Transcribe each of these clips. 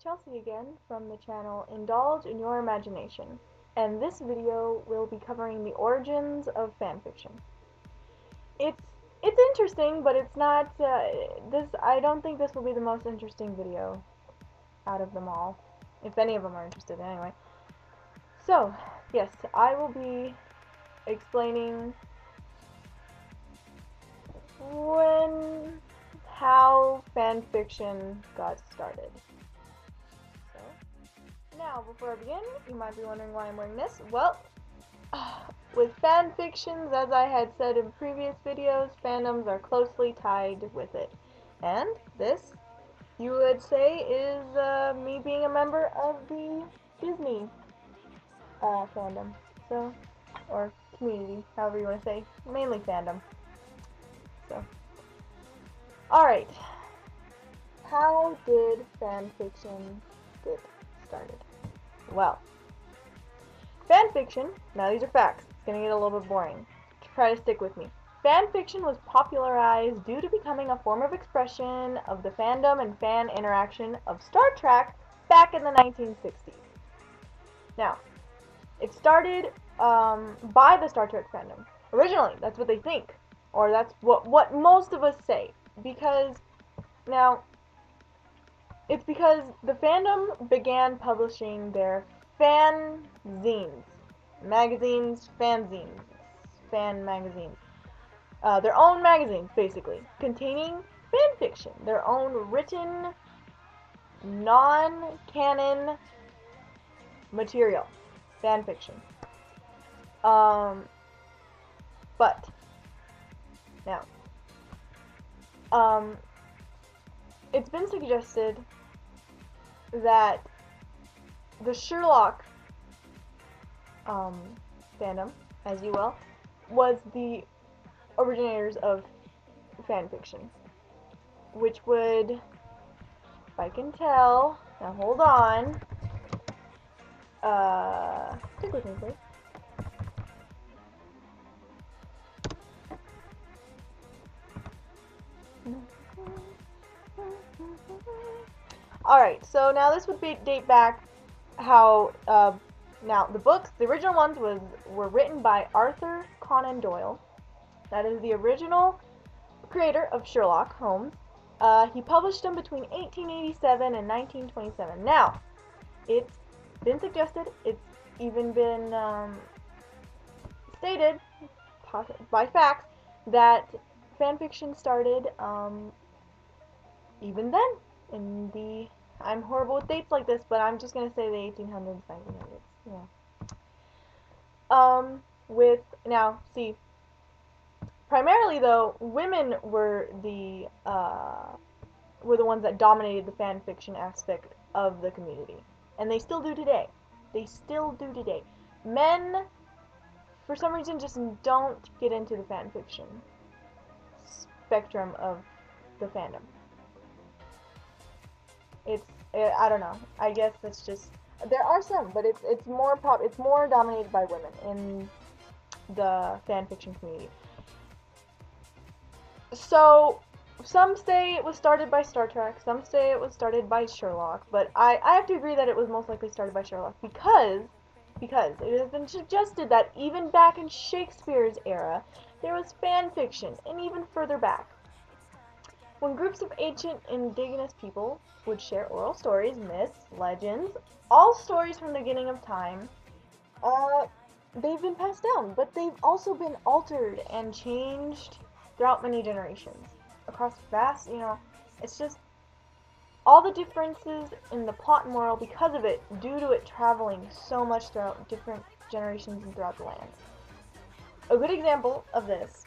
Chelsea again from the channel Indulge in Your Imagination, and this video will be covering the origins of fanfiction. It's interesting, but it's not I don't think this will be the most interesting video out of them all, if any of them are interested anyway. So, yes, I will be explaining how fanfiction got started. Now, before I begin, you might be wondering why I'm wearing this. Well, with fanfictions, as I had said in previous videos, fandoms are closely tied with it. And this, you would say, is me being a member of the Disney fandom. So, or community, however you want to say. Mainly fandom. So, alright. How did fanfiction get started? Well, fanfiction, now these are facts, it's going to get a little bit boring. Try to stick with me. Fanfiction was popularized due to becoming a form of expression of the fandom and fan interaction of Star Trek back in the 1960s. Now, it started by the Star Trek fandom. Originally, that's what they think. Or that's what most of us say. Because, now, it's because the fandom began publishing their fanzines. Magazines, fanzines. Fan magazines. Their own magazines, basically, containing fanfiction. Their own written, non-canon material. Fanfiction. But, now, it's been suggested that the Sherlock fandom, as you will, was the originators of fanfiction, which would, if I can tell, now hold on, stick with me please. Alright, so now this would date back how, now the books, the original ones were written by Arthur Conan Doyle. That is the original creator of Sherlock Holmes. He published them between 1887 and 1927. Now, it's been suggested, it's even been stated by facts that fanfiction started even then in the, I'm horrible with dates like this, but I'm just gonna say the 1800s, 1900s. Yeah. Now, see, primarily though, women were the ones that dominated the fanfiction aspect of the community, and they still do today. They still do today. Men, for some reason, just don't get into the fanfiction spectrum of the fandom. I don't know. I guess it's just, there are some, but it's more dominated by women in the fanfiction community. So some say it was started by Star Trek, some say it was started by Sherlock, but I have to agree that it was most likely started by Sherlock because it has been suggested that even back in Shakespeare's era, there was fanfiction, and even further back. When groups of ancient indigenous people would share oral stories, myths, legends, all stories from the beginning of time, they've been passed down, but they've also been altered and changed throughout many generations. Across vast, it's just all the differences in the plot and moral because of it, due to it traveling so much throughout different generations and throughout the land. A good example of this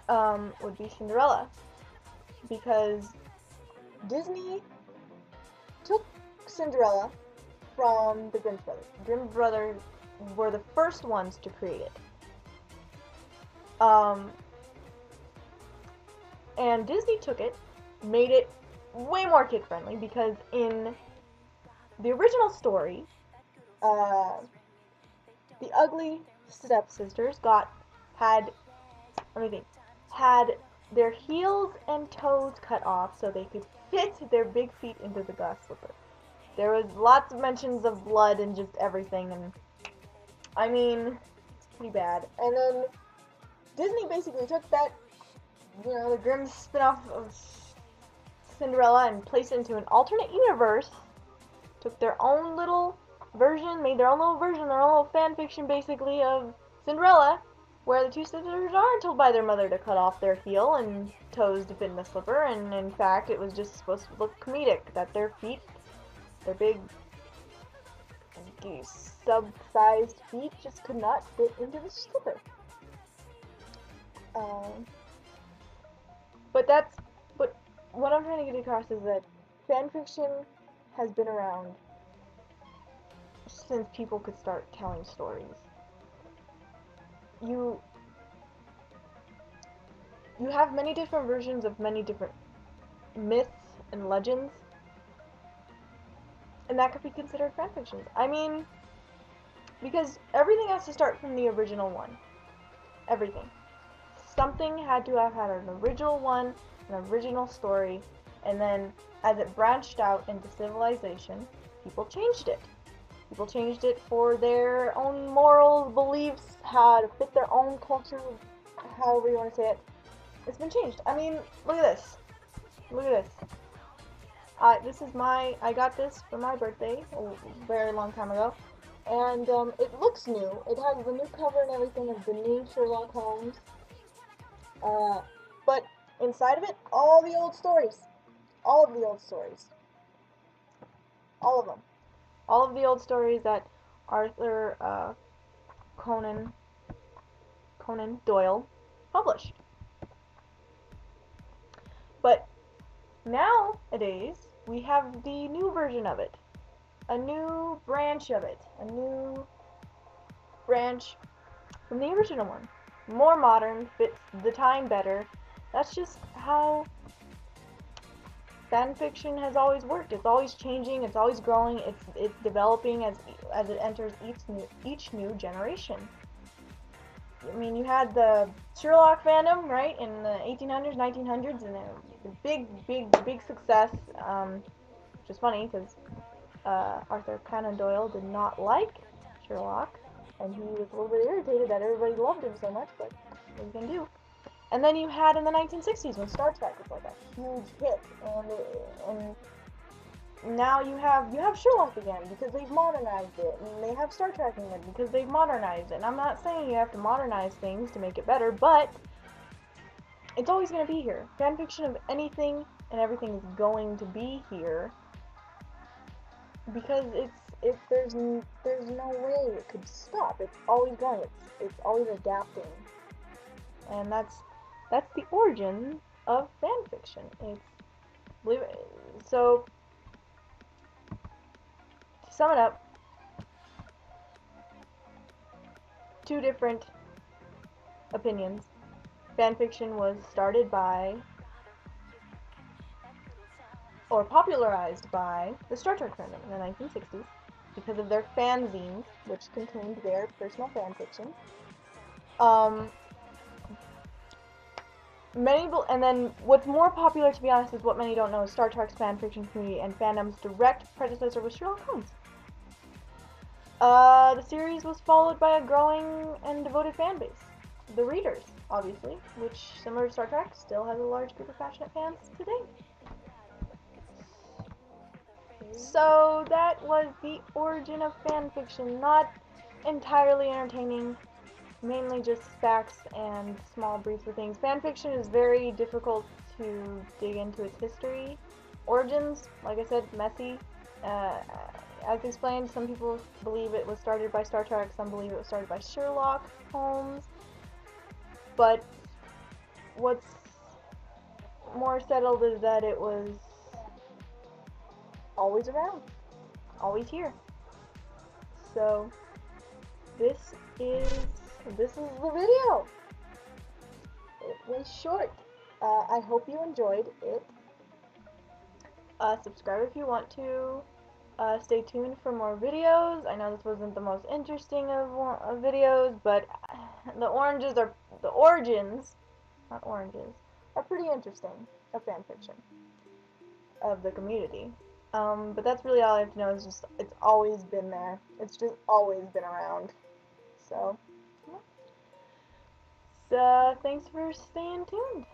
would be Cinderella, because Disney took Cinderella from the Grimm brothers. The Grimm brothers were the first ones to create it. And Disney took it, made it way more kid-friendly, because in the original story, the ugly stepsisters had their heels and toes cut off so they could fit their big feet into the glass slipper. There was lots of mentions of blood and just everything, and I mean, it's pretty bad. And then Disney basically took that, you know, the Grimm spin-off of Cinderella and placed it into an alternate universe, took their own little version, made their own little version, their own little fan fiction basically of Cinderella, where the two sisters are told by their mother to cut off their heel and toes to fit in the slipper, and in fact it was just supposed to look comedic, that their feet, their big sub-sized feet just could not fit into the slipper. But what I'm trying to get across is that fanfiction has been around since people could start telling stories. You have many different versions of many different myths and legends, and that could be considered fanfiction. I mean, because everything has to start from the original one. Everything. Something had to have had an original one, an original story, and then as it branched out into civilization, people changed it. People changed it for their own morals, beliefs, how to fit their own culture, however you want to say it. It's been changed. I mean, look at this. Look at this. I got this for my birthday a very long time ago, and it looks new. It has the new cover and everything of the new Sherlock Holmes. But inside of it, all the old stories. All of the old stories. All of them. All of the old stories that Arthur Conan Doyle published. But nowadays, we have the new version of it. A new branch of it. A new branch from the original one. More modern, fits the time better. That's just how fanfiction has always worked. It's always changing, it's always growing, it's developing as it enters each new generation. I mean, you had the Sherlock fandom, right, in the 1800s, 1900s, and a big success, which is funny because Arthur Conan Doyle did not like Sherlock, and he was a little bit irritated that everybody loved him so much, but what are you gonna do? And then you had in the 1960s when Star Trek was like a huge hit, and now you have Sherlock again because they've modernized it, and they have Star Trek again because they've modernized it. And I'm not saying you have to modernize things to make it better, but it's always going to be here. Fanfiction of anything and everything is going to be here because there's no way it could stop. It's always going. It's always adapting, and that's the origin of fanfiction. So, to sum it up, two different opinions. Fanfiction was started by, or popularized by, the Star Trek fandom in the 1960s because of their fanzines, which contained their personal fanfiction. And then what's more popular, to be honest, is what many don't know, is Star Trek's fanfiction community and fandom's direct predecessor was Sherlock Holmes. The series was followed by a growing and devoted fan base. The readers, obviously, which, similar to Star Trek, still has a large group of passionate fans today. So that was the origin of fanfiction, not entirely entertaining, mainly just facts and small briefs of things. Fanfiction is very difficult to dig into its history. Origins, like I said, messy. As explained, some people believe it was started by Star Trek, some believe it was started by Sherlock Holmes. But what's more settled is that it was always around, always here. So this is the video. It was short. I hope you enjoyed it. Subscribe if you want to. Stay tuned for more videos. I know this wasn't the most interesting of videos, but the origins, not oranges, are pretty interesting of fanfiction. of the community. But that's really all I have to know is just it's always been there. It's just always been around. So, yeah. So thanks for staying tuned.